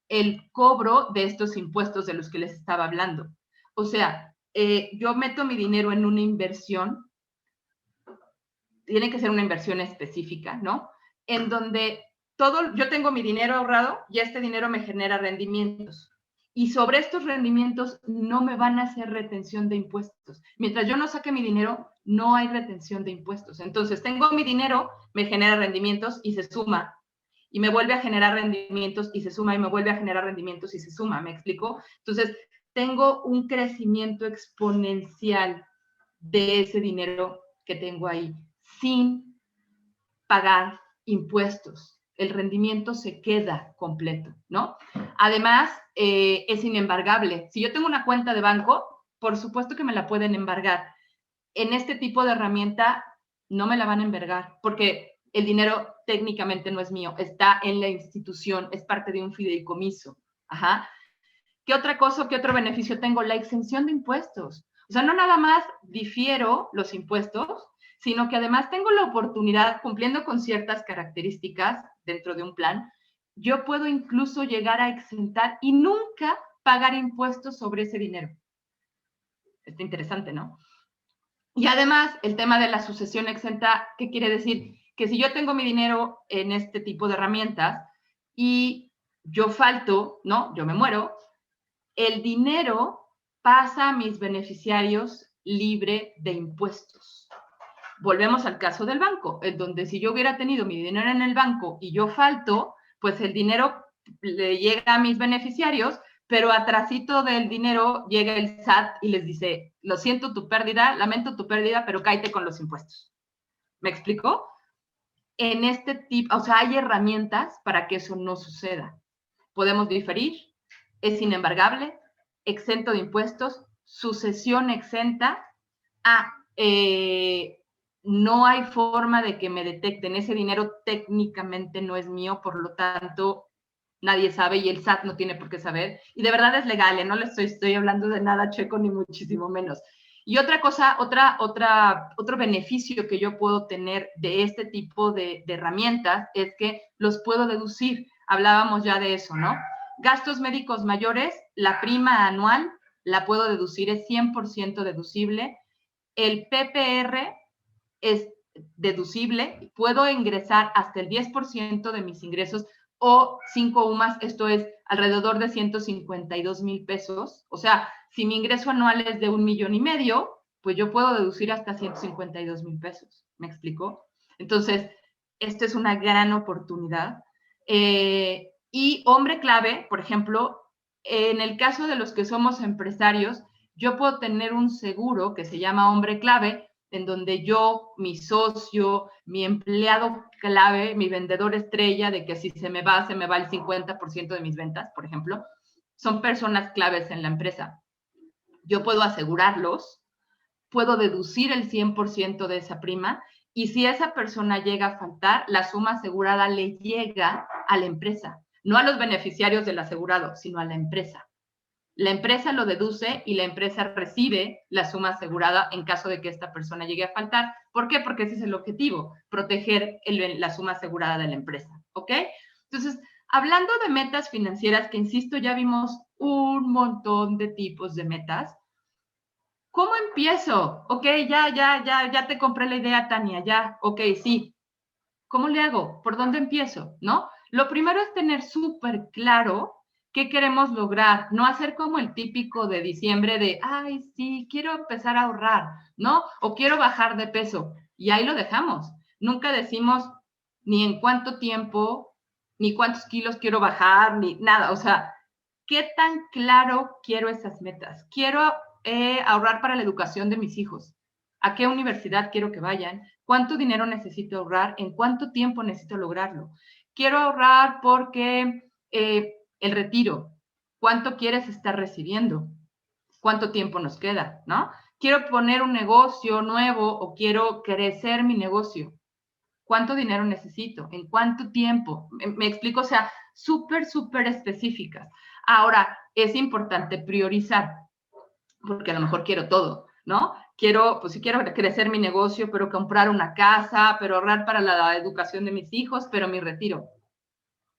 el cobro de estos impuestos de los que les estaba hablando. O sea, yo meto mi dinero en una inversión, tiene que ser una inversión específica, ¿no? En donde yo tengo mi dinero ahorrado y este dinero me genera rendimientos. Y sobre estos rendimientos no me van a hacer retención de impuestos. Mientras yo no saque mi dinero, no hay retención de impuestos. Entonces, tengo mi dinero, me genera rendimientos y se suma. Y me vuelve a generar rendimientos y se suma y me vuelve a generar rendimientos y se suma. ¿Me explico? Entonces, tengo un crecimiento exponencial de ese dinero que tengo ahí sin pagar impuestos. El rendimiento se queda completo, ¿no? Además, es inembargable. Si yo tengo una cuenta de banco, por supuesto que me la pueden embargar. En este tipo de herramienta no me la van a embargar porque el dinero técnicamente no es mío, está en la institución, es parte de un fideicomiso. Ajá. ¿Qué otra cosa, qué otro beneficio tengo? La exención de impuestos. O sea, no nada más difiero los impuestos, sino que además tengo la oportunidad, cumpliendo con ciertas características dentro de un plan, yo puedo incluso llegar a exentar y nunca pagar impuestos sobre ese dinero. Está interesante, ¿no? Y además, el tema de la sucesión exenta, ¿qué quiere decir? Que si yo tengo mi dinero en este tipo de herramientas y yo falto, ¿no? Yo me muero, el dinero pasa a mis beneficiarios libre de impuestos. Volvemos al caso del banco, en donde si yo hubiera tenido mi dinero en el banco y yo falto, pues el dinero le llega a mis beneficiarios, pero atrasito del dinero llega el SAT y les dice, lo siento tu pérdida, lamento tu pérdida, pero cáete con los impuestos. ¿Me explico? En este tipo, o sea, hay herramientas para que eso no suceda. Podemos diferir, es inembargable, exento de impuestos, sucesión exenta, no hay forma de que me detecten, ese dinero técnicamente no es mío, por lo tanto, nadie sabe y el SAT no tiene por qué saber, y de verdad es legal, no le estoy hablando de nada chueco ni muchísimo menos. Y otra cosa, otro beneficio que yo puedo tener de este tipo de herramientas es que los puedo deducir. Hablábamos ya de eso, ¿no? Gastos médicos mayores, la prima anual la puedo deducir, es 100% deducible. El PPR es deducible, puedo ingresar hasta el 10% de mis ingresos o 5 UMAS, esto es alrededor de 152,000 pesos. O sea, si mi ingreso anual es de 1,5 millones, pues yo puedo deducir hasta 152,000 pesos. ¿Me explico? Entonces, esta es una gran oportunidad. Y hombre clave, por ejemplo, en el caso de los que somos empresarios, yo puedo tener un seguro que se llama hombre clave, en donde yo, mi socio, mi empleado clave, mi vendedor estrella, de que si se me va el 50% de mis ventas, por ejemplo, son personas claves en la empresa. Yo puedo asegurarlos, puedo deducir el 100% de esa prima, y si esa persona llega a faltar, la suma asegurada le llega a la empresa, no a los beneficiarios del asegurado, sino a la empresa. La empresa lo deduce y la empresa recibe la suma asegurada en caso de que esta persona llegue a faltar. ¿Por qué? Porque ese es el objetivo, proteger la suma asegurada de la empresa, ¿ok? Entonces, hablando de metas financieras, que insisto, ya vimos un montón de tipos de metas. ¿Cómo empiezo? Ok, ya te compré la idea, Tania, ya, ok, sí. ¿Cómo le hago? ¿Por dónde empiezo? ¿No? Lo primero es tener súper claro qué queremos lograr, no hacer como el típico de diciembre de, ay, sí, quiero empezar a ahorrar, ¿no? O quiero bajar de peso, y ahí lo dejamos. Nunca decimos ni en cuánto tiempo, ni cuántos kilos quiero bajar, ni nada. O sea, ¿qué tan claro quiero esas metas? Quiero ahorrar para la educación de mis hijos. ¿A qué universidad quiero que vayan? ¿Cuánto dinero necesito ahorrar? ¿En cuánto tiempo necesito lograrlo? Quiero ahorrar porque el retiro. ¿Cuánto quieres estar recibiendo? ¿Cuánto tiempo nos queda? ¿No? Quiero poner un negocio nuevo o quiero crecer mi negocio. ¿Cuánto dinero necesito? ¿En cuánto tiempo? Me explico, o sea, súper específicas. Ahora, es importante priorizar, porque a lo mejor quiero todo, ¿no? Pues sí quiero crecer mi negocio, pero comprar una casa, pero ahorrar para la educación de mis hijos, pero mi retiro.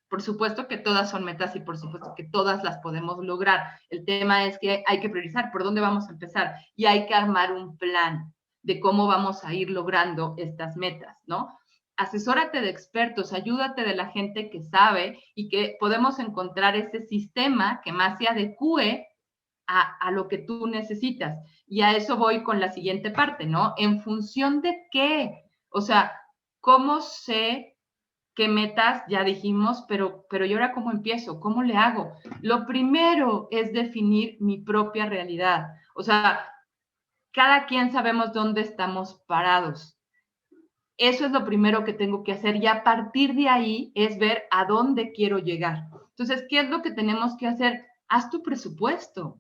Por supuesto que todas son metas y por supuesto que todas las podemos lograr. El tema es que hay que priorizar por dónde vamos a empezar y hay que armar un plan de cómo vamos a ir logrando estas metas, ¿no? Asesórate de expertos, ayúdate de la gente que sabe y que podemos encontrar ese sistema que más se adecue a lo que tú necesitas. Y a eso voy con la siguiente parte, ¿no? ¿En función de qué? O sea, ¿cómo sé qué metas? Ya dijimos, pero ¿y ahora cómo empiezo? ¿Cómo le hago? Lo primero es definir mi propia realidad. O sea, cada quien sabemos dónde estamos parados. Eso es lo primero que tengo que hacer y a partir de ahí es ver a dónde quiero llegar. Entonces, ¿qué es lo que tenemos que hacer? Haz tu presupuesto.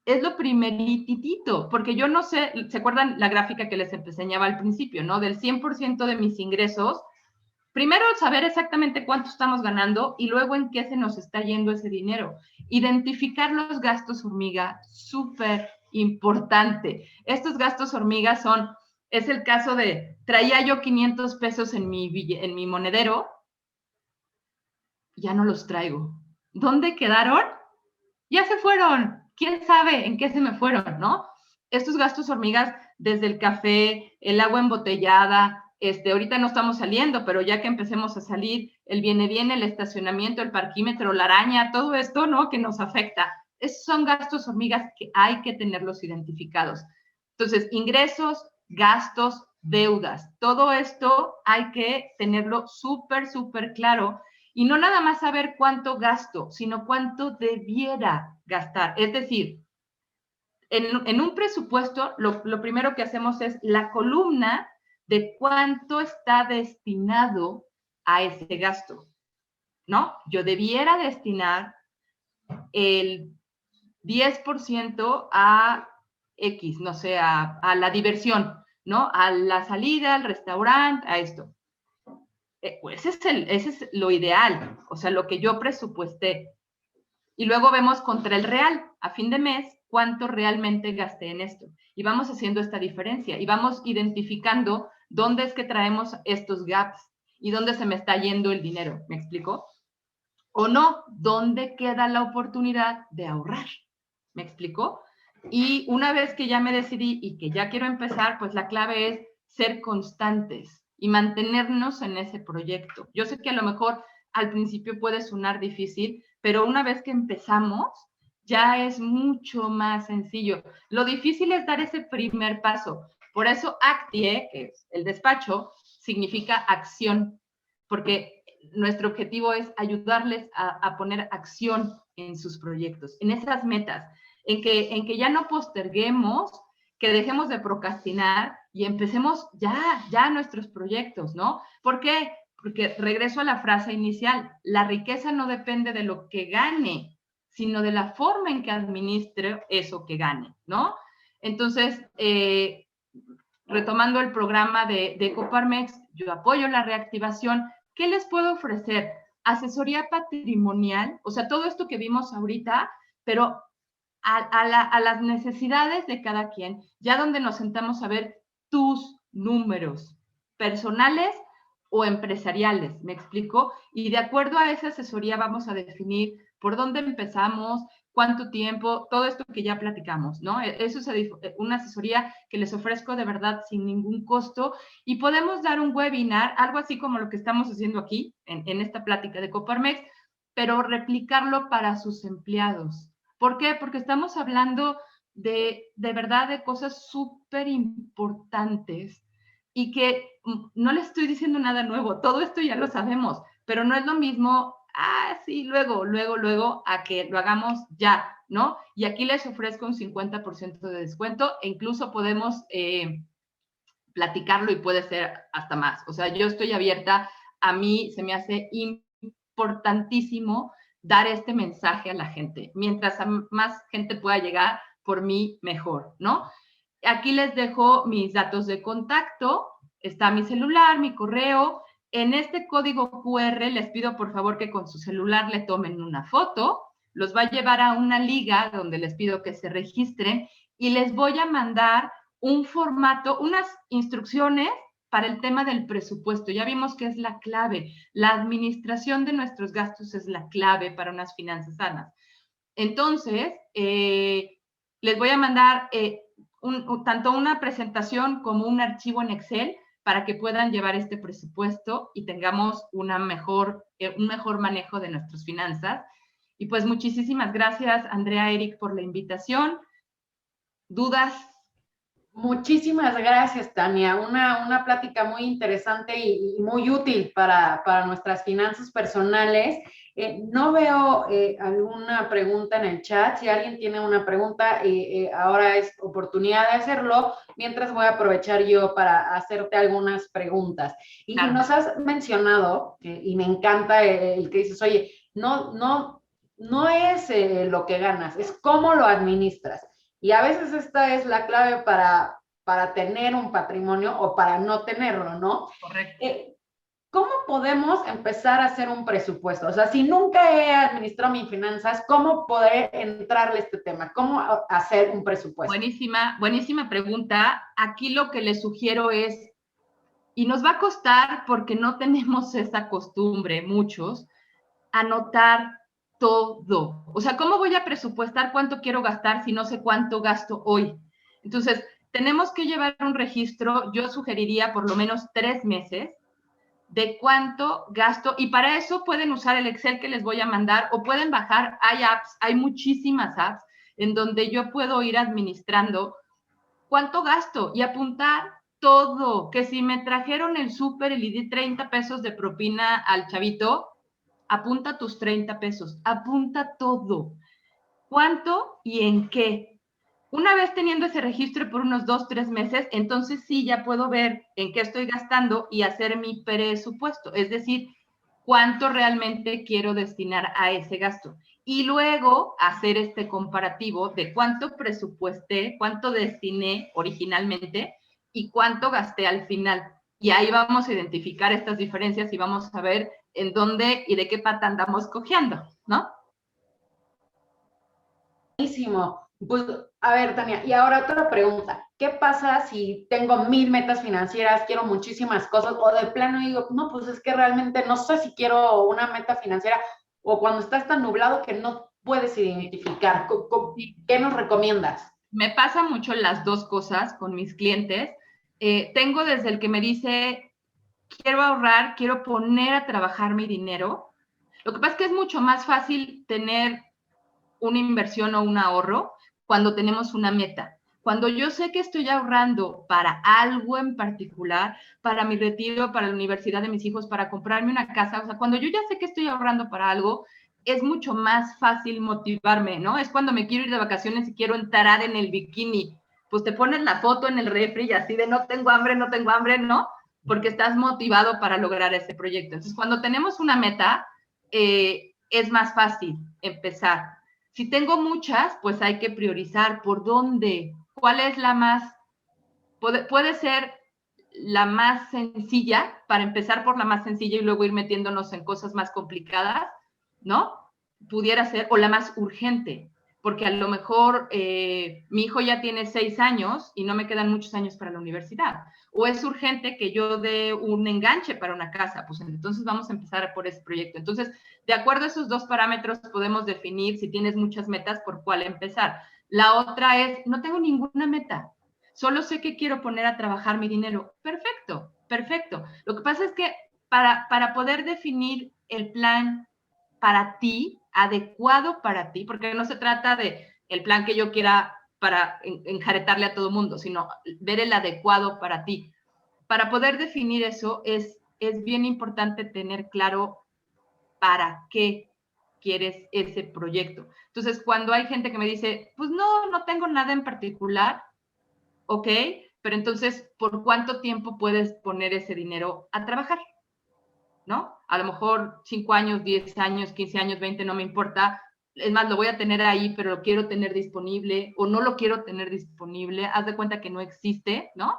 Es lo primeritito, porque yo no sé, ¿se acuerdan la gráfica que les enseñaba al principio, no? Del 100% de mis ingresos, primero saber exactamente cuánto estamos ganando y luego en qué se nos está yendo ese dinero. Identificar los gastos hormiga, súper importante. Estos gastos hormiga es el caso de, traía yo 500 pesos en mi monedero, ya no los traigo. ¿Dónde quedaron? Ya se fueron. ¿Quién sabe en qué se me fueron, no? Estos gastos hormigas, desde el café, el agua embotellada, ahorita no estamos saliendo, pero ya que empecemos a salir, el viene, el estacionamiento, el parquímetro, la araña, todo esto, ¿no? Que nos afecta. esos son gastos hormigas que hay que tenerlos identificados. Entonces, ingresos, gastos, deudas, todo esto hay que tenerlo súper, súper claro y no nada más saber cuánto gasto, sino cuánto debiera gastar. Es decir, en un presupuesto, lo primero que hacemos es la columna de cuánto está destinado a ese gasto, ¿no? Yo debiera destinar el 10% a X, no sé, a la diversión, ¿no? A la salida, al restaurante, a esto. Pues ese es lo ideal, o sea, lo que yo presupuesté. Y luego vemos contra el real, a fin de mes, cuánto realmente gasté en esto. Y vamos haciendo esta diferencia y vamos identificando dónde es que traemos estos gaps y dónde se me está yendo el dinero. ¿Me explico? O no, dónde queda la oportunidad de ahorrar. ¿Me explico? Y una vez que ya me decidí y que ya quiero empezar, pues la clave es ser constantes y mantenernos en ese proyecto. Yo sé que a lo mejor al principio puede sonar difícil, pero una vez que empezamos, ya es mucho más sencillo. Lo difícil es dar ese primer paso. Por eso ACTIE, que es el despacho, significa acción, porque nuestro objetivo es ayudarles a poner acción en sus proyectos, en esas metas, en que ya no posterguemos, que dejemos de procrastinar y empecemos ya nuestros proyectos, ¿no? ¿Por qué? Porque regreso a la frase inicial, la riqueza no depende de lo que gane, sino de la forma en que administre eso que gane, ¿no? Entonces, retomando el programa de Coparmex, yo apoyo la reactivación. ¿Qué les puedo ofrecer? Asesoría patrimonial, o sea, todo esto que vimos ahorita, pero a las necesidades de cada quien, ya donde nos sentamos a ver tus números personales o empresariales, ¿me explico? Y de acuerdo a esa asesoría vamos a definir por dónde empezamos, cuánto tiempo, todo esto que ya platicamos, ¿no? Eso es una asesoría que les ofrezco de verdad sin ningún costo y podemos dar un webinar, algo así como lo que estamos haciendo aquí, en esta plática de Coparmex, pero replicarlo para sus empleados. ¿Por qué? Porque estamos hablando de verdad de cosas súper importantes y que no les estoy diciendo nada nuevo, todo esto ya lo sabemos, pero no es lo mismo, sí, luego, a que lo hagamos ya, ¿no? Y aquí les ofrezco un 50% de descuento e incluso podemos platicarlo y puede ser hasta más. O sea, yo estoy abierta, a mí se me hace importantísimo dar este mensaje a la gente. Mientras más gente pueda llegar, por mí mejor, ¿no? Aquí les dejo mis datos de contacto, está mi celular, mi correo. En este código QR les pido por favor que con su celular le tomen una foto, los va a llevar a una liga donde les pido que se registren y les voy a mandar un formato, unas instrucciones para el tema del presupuesto. Ya vimos que es la clave. La administración de nuestros gastos es la clave para unas finanzas sanas. Entonces, les voy a mandar tanto una presentación como un archivo en Excel para que puedan llevar este presupuesto y tengamos un mejor manejo de nuestras finanzas. Y pues muchísimas gracias, Andrea, Eric, por la invitación. ¿Dudas? Muchísimas gracias, Tania. Una plática muy interesante y muy útil para nuestras finanzas personales. No veo alguna pregunta en el chat. Si alguien tiene una pregunta, ahora es oportunidad de hacerlo, mientras voy a aprovechar yo para hacerte algunas preguntas. Y nos has mencionado, y me encanta el que dices, oye, no es lo que ganas, es cómo lo administras. Y a veces esta es la clave para tener un patrimonio o para no tenerlo, ¿no? Correcto. ¿Cómo podemos empezar a hacer un presupuesto? O sea, si nunca he administrado mis finanzas, ¿cómo poder entrarle a este tema? ¿Cómo hacer un presupuesto? Buenísima pregunta. Aquí lo que les sugiero es, y nos va a costar porque no tenemos esa costumbre, muchos, anotar todo. O sea, ¿cómo voy a presupuestar cuánto quiero gastar si no sé cuánto gasto hoy? Entonces, tenemos que llevar un registro, yo sugeriría por lo menos 3 meses, de cuánto gasto, y para eso pueden usar el Excel que les voy a mandar o pueden bajar, hay apps, hay muchísimas apps en donde yo puedo ir administrando cuánto gasto y apuntar todo, que si me trajeron el súper y le di 30 pesos de propina al chavito, apunta tus 30 pesos, apunta todo, cuánto y en qué. Una vez teniendo ese registro por unos 2-3 meses, entonces sí ya puedo ver en qué estoy gastando y hacer mi presupuesto, es decir, cuánto realmente quiero destinar a ese gasto. Y luego hacer este comparativo de cuánto presupuesté, cuánto destiné originalmente y cuánto gasté al final. Y ahí vamos a identificar estas diferencias y vamos a ver en dónde y de qué pata andamos cojeando, ¿no? Buenísimo. Pues, a ver, Tania, y ahora otra pregunta. ¿Qué pasa si tengo 1000 metas financieras, quiero muchísimas cosas, o de plano digo, no, pues es que realmente no sé si quiero una meta financiera, o cuando estás tan nublado que no puedes identificar? ¿Qué nos recomiendas? Me pasa mucho las dos cosas con mis clientes. Tengo desde el que me dice, quiero ahorrar, quiero poner a trabajar mi dinero. Lo que pasa es que es mucho más fácil tener una inversión o un ahorro cuando tenemos una meta. Cuando yo sé que estoy ahorrando para algo en particular, para mi retiro, para la universidad de mis hijos, para comprarme una casa, o sea, cuando yo ya sé que estoy ahorrando para algo, es mucho más fácil motivarme, ¿no? Es cuando me quiero ir de vacaciones y quiero entrar en el bikini, pues te pones la foto en el refri y así de no tengo hambre, no tengo hambre, ¿no? Porque estás motivado para lograr ese proyecto. Entonces, cuando tenemos una meta, es más fácil empezar. Si tengo muchas, pues hay que priorizar por dónde, cuál es la más, puede ser la más sencilla, para empezar por la más sencilla y luego ir metiéndonos en cosas más complicadas, ¿no? Pudiera ser, o la más urgente, porque a lo mejor mi hijo ya tiene 6 años y no me quedan muchos años para la universidad. O es urgente que yo dé un enganche para una casa, pues entonces vamos a empezar por ese proyecto. Entonces, de acuerdo a esos dos parámetros, podemos definir si tienes muchas metas, por cuál empezar. La otra es, no tengo ninguna meta, solo sé que quiero poner a trabajar mi dinero. Perfecto, perfecto. Lo que pasa es que para poder definir el plan para ti, adecuado para ti, porque no se trata de el plan que yo quiera para enjaretarle a todo el mundo, sino ver el adecuado para ti. Para poder definir eso es bien importante tener claro para qué quieres ese proyecto. Entonces, cuando hay gente que me dice, pues no tengo nada en particular, ok, pero entonces, ¿por cuánto tiempo puedes poner ese dinero a trabajar? ¿No? A lo mejor 5 años, 10 años, 15 años, 20, no me importa. Es más, lo voy a tener ahí, pero lo quiero tener disponible o no lo quiero tener disponible. Haz de cuenta que no existe, ¿no?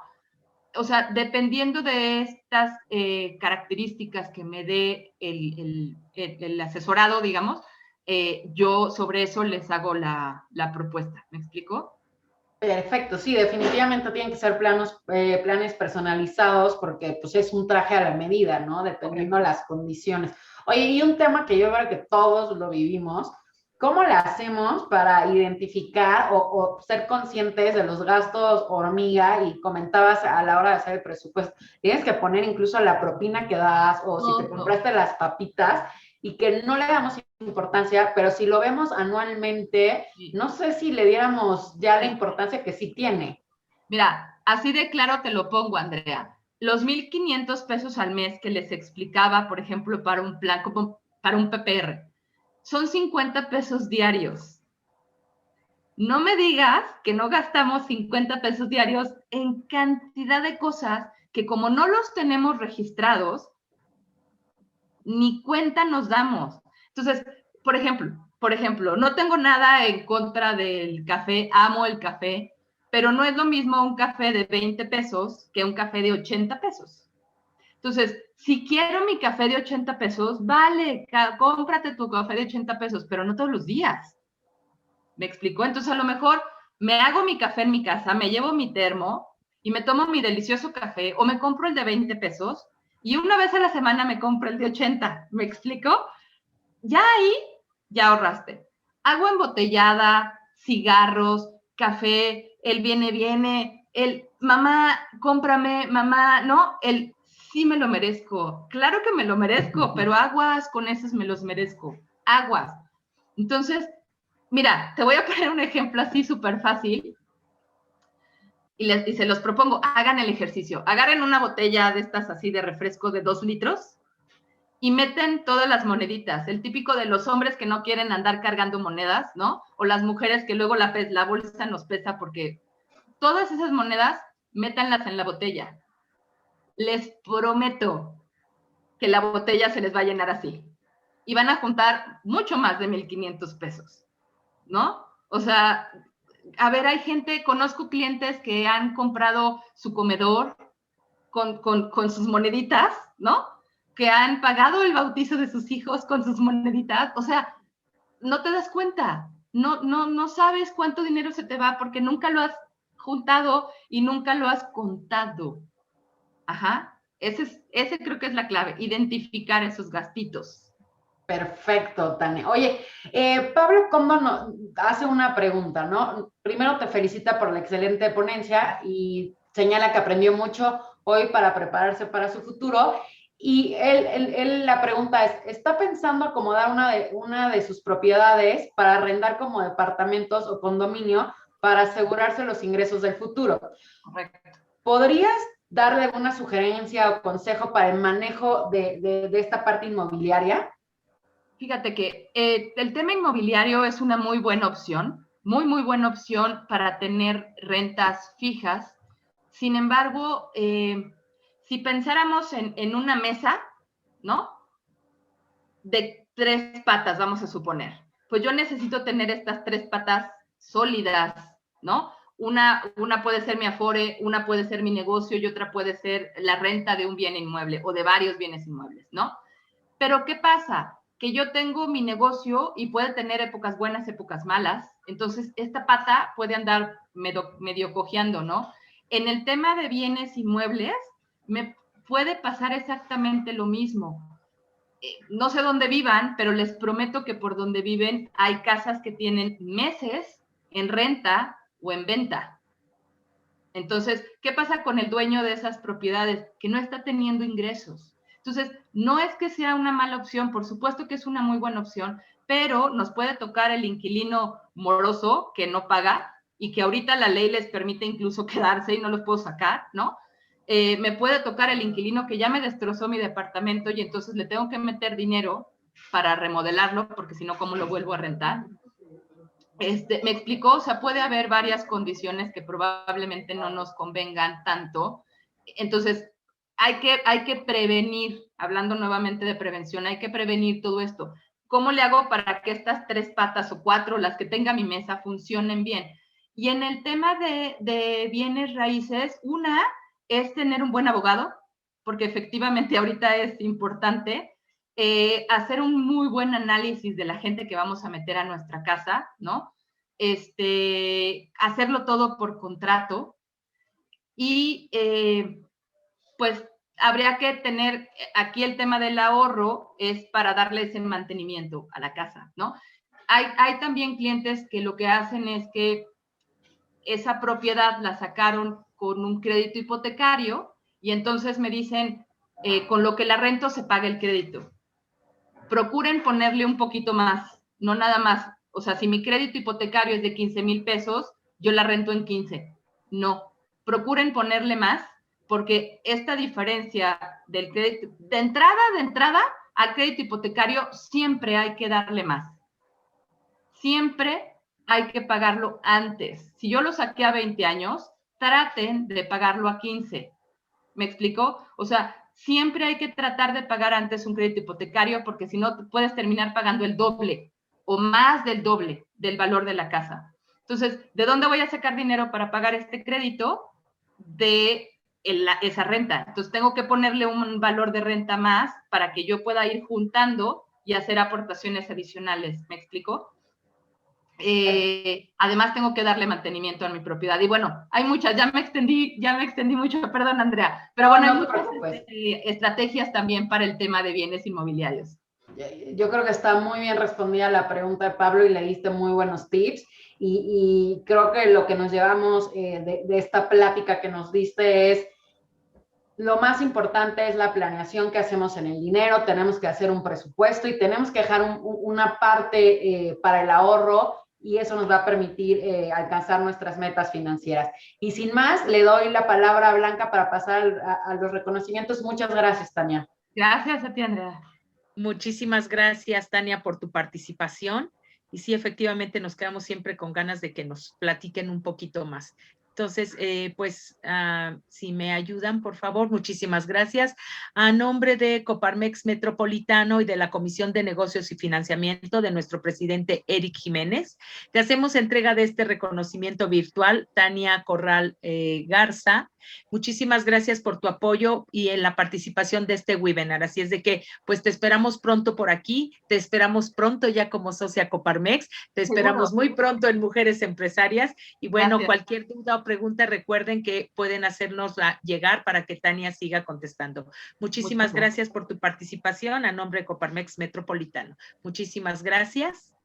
O sea, dependiendo de estas características que me dé el asesorado, digamos, yo sobre eso les hago la propuesta. ¿Me explico? Perfecto, sí, definitivamente tienen que ser planes personalizados porque pues es un traje a la medida, ¿no? Dependiendo de las condiciones. Oye, y un tema que yo creo que todos lo vivimos, ¿cómo le hacemos para identificar o ser conscientes de los gastos hormiga? Y comentabas a la hora de hacer el presupuesto, tienes que poner incluso la propina que das o si te compraste las papitas y que no le damos importancia, pero si lo vemos anualmente, no sé si le diéramos ya la importancia que sí tiene. Mira, así de claro te lo pongo, Andrea. Los 1,500 pesos al mes que les explicaba, por ejemplo, para un plan, como para un PPR, son 50 pesos diarios. No me digas que no gastamos 50 pesos diarios en cantidad de cosas que como no los tenemos registrados, ni cuenta nos damos. Entonces, por ejemplo, no tengo nada en contra del café, amo el café, pero no es lo mismo un café de 20 pesos que un café de 80 pesos. Entonces, si quiero mi café de 80 pesos, vale, cómprate tu café de 80 pesos, pero no todos los días. ¿Me explicó? Entonces, a lo mejor me hago mi café en mi casa, me llevo mi termo y me tomo mi delicioso café o me compro el de 20 pesos y una vez a la semana me compro el de 80. ¿Me explico? Ya ahí, ya ahorraste. Agua embotellada, cigarros, café, el viene, el mamá, cómprame, mamá, ¿no? El sí me lo merezco, claro que me lo merezco, pero aguas con esos me los merezco, aguas. Entonces, mira, te voy a poner un ejemplo así súper fácil y se los propongo, hagan el ejercicio, agarren una botella de estas así de refresco de 2 litros y meten todas las moneditas, el típico de los hombres que no quieren andar cargando monedas, ¿no? O las mujeres que luego la bolsa nos pesa porque todas esas monedas, métanlas en la botella. Les prometo que la botella se les va a llenar así. Y van a juntar mucho más de 1,500 pesos, ¿no? O sea, a ver, hay gente, conozco clientes que han comprado su comedor con sus moneditas, ¿no? Que han pagado el bautizo de sus hijos con sus moneditas. O sea, no te das cuenta, no sabes cuánto dinero se te va porque nunca lo has juntado y nunca lo has contado. Ajá, ese creo que es la clave, identificar esos gastitos. Perfecto, Tania. Oye, Pablo Condo hace una pregunta, ¿no? Primero te felicita por la excelente ponencia y señala que aprendió mucho hoy para prepararse para su futuro. Y la pregunta es, ¿está pensando acomodar una de sus propiedades para arrendar como departamentos o condominio para asegurarse los ingresos del futuro? Correcto. ¿Podrías darle alguna sugerencia o consejo para el manejo de esta parte inmobiliaria? Fíjate que el tema inmobiliario es una muy buena opción, muy buena opción para tener rentas fijas. Sin embargo, si pensáramos en una mesa, ¿no? De 3 patas, vamos a suponer. Pues yo necesito tener estas 3 patas sólidas, ¿no? Una puede ser mi afore, una puede ser mi negocio y otra puede ser la renta de un bien inmueble o de varios bienes inmuebles, ¿no? Pero ¿qué pasa? Que yo tengo mi negocio y puede tener épocas buenas, épocas malas. Entonces, esta pata puede andar medio cojeando, ¿no? En el tema de bienes inmuebles, me puede pasar exactamente lo mismo. No sé dónde vivan, pero les prometo que por donde viven hay casas que tienen meses en renta o en venta. Entonces, ¿qué pasa con el dueño de esas propiedades? Que no está teniendo ingresos. Entonces, no es que sea una mala opción, por supuesto que es una muy buena opción, pero nos puede tocar el inquilino moroso que no paga y que ahorita la ley les permite incluso quedarse y no los puedo sacar, ¿no? Me puede tocar el inquilino que ya me destrozó mi departamento y entonces le tengo que meter dinero para remodelarlo, porque si no, ¿cómo lo vuelvo a rentar? Me explicó, o sea, puede haber varias condiciones que probablemente no nos convengan tanto. Entonces, hay que prevenir, hablando nuevamente de prevención, hay que prevenir todo esto. ¿Cómo le hago para que estas 3 patas o 4, las que tenga mi mesa, funcionen bien? Y en el tema de bienes raíces, una es tener un buen abogado, porque efectivamente ahorita es importante, hacer un muy buen análisis de la gente que vamos a meter a nuestra casa, ¿no? Hacerlo todo por contrato y pues habría que tener, aquí el tema del ahorro es para darle ese mantenimiento a la casa, ¿no? Hay también clientes que lo que hacen es que esa propiedad la sacaron con un crédito hipotecario y entonces me dicen, con lo que la rento se paga el crédito. Procuren ponerle un poquito más, no nada más. O sea, si mi crédito hipotecario es de 15,000 pesos, yo la rento en 15. No, procuren ponerle más porque esta diferencia del crédito, de entrada, al crédito hipotecario siempre hay que darle más. Siempre hay que pagarlo antes. Si yo lo saqué a 20 años, traten de pagarlo a 15. ¿Me explico? O sea, siempre hay que tratar de pagar antes un crédito hipotecario porque si no puedes terminar pagando el doble o más del doble del valor de la casa. Entonces, ¿de dónde voy a sacar dinero para pagar este crédito? De esa renta. Entonces, tengo que ponerle un valor de renta más para que yo pueda ir juntando y hacer aportaciones adicionales. ¿Me explico? Además tengo que darle mantenimiento a mi propiedad. Y bueno, hay muchas, ya me extendí mucho, perdón Andrea, pero bueno, hay muchas estrategias también para el tema de bienes inmobiliarios. Yo creo que está muy bien respondida la pregunta de Pablo y le diste muy buenos tips y creo que lo que nos llevamos de esta plática que nos diste es lo más importante es la planeación que hacemos en el dinero, tenemos que hacer un presupuesto y tenemos que dejar una parte para el ahorro y eso nos va a permitir alcanzar nuestras metas financieras. Y sin más, le doy la palabra a Blanca para pasar a los reconocimientos. Muchas gracias, Tania. Gracias a ti, Andrea. Muchísimas gracias, Tania, por tu participación. Y sí, efectivamente, nos quedamos siempre con ganas de que nos platiquen un poquito más. Entonces, si me ayudan, por favor, muchísimas gracias. A nombre de Coparmex Metropolitano y de la Comisión de Negocios y Financiamiento de nuestro presidente Eric Jiménez, te hacemos entrega de este reconocimiento virtual, Tania Corral Garza. Muchísimas gracias por tu apoyo y en la participación de este webinar. Así es de que, pues, te esperamos pronto por aquí, te esperamos pronto ya como socia Coparmex, te esperamos muy pronto en Mujeres Empresarias y bueno, gracias. Cualquier duda o pregunta, recuerden que pueden hacernosla llegar para que Tania siga contestando. Muchísimas gracias por tu participación a nombre de Coparmex Metropolitano. Muchísimas gracias.